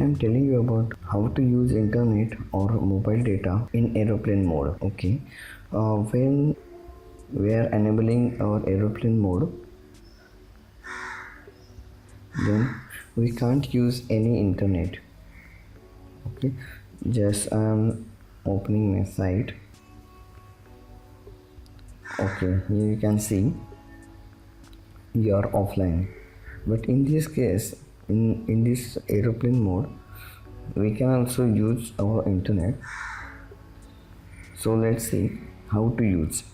am telling you about how to use internet or mobile data in aeroplane mode. Okay, when we are enabling our aeroplane mode, then we can't use any internet. Okay, just I am opening my site. Okay, here you can see you are offline, but in this case, in this aeroplane mode, we can also use our internet. So let's see how to use.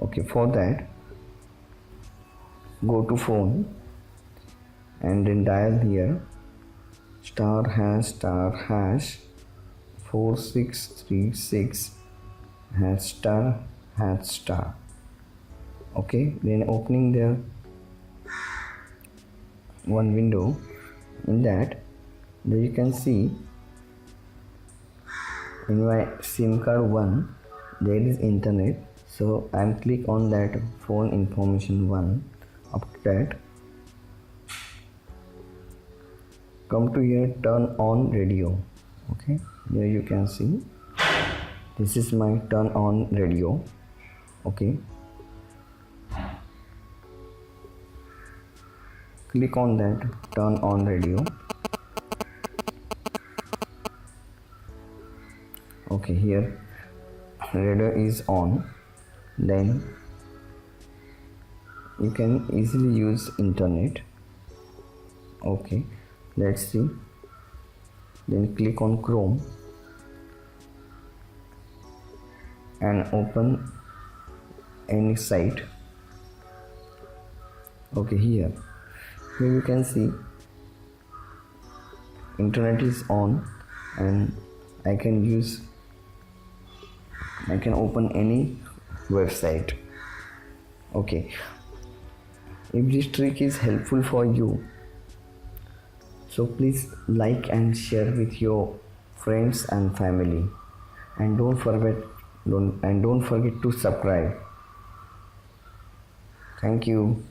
Okay, for that, go to phone and then dial here star hash 4636 star. Okay, then opening the one window. In that, there you can see in my SIM card 1 there is internet, so I am click on that phone information 1. After that, come to here, turn on radio. Okay, here you can see this is my turn on radio. Okay, click on that turn on radio. Okay, here radio is on. Then you can easily use internet. Okay, let's see. Then click on Chrome and open any site. Okay, here you can see internet is on and I can open any website. Okay, if this trick is helpful for you, so please like and share with your friends and family, and don't forget to subscribe. Thank you.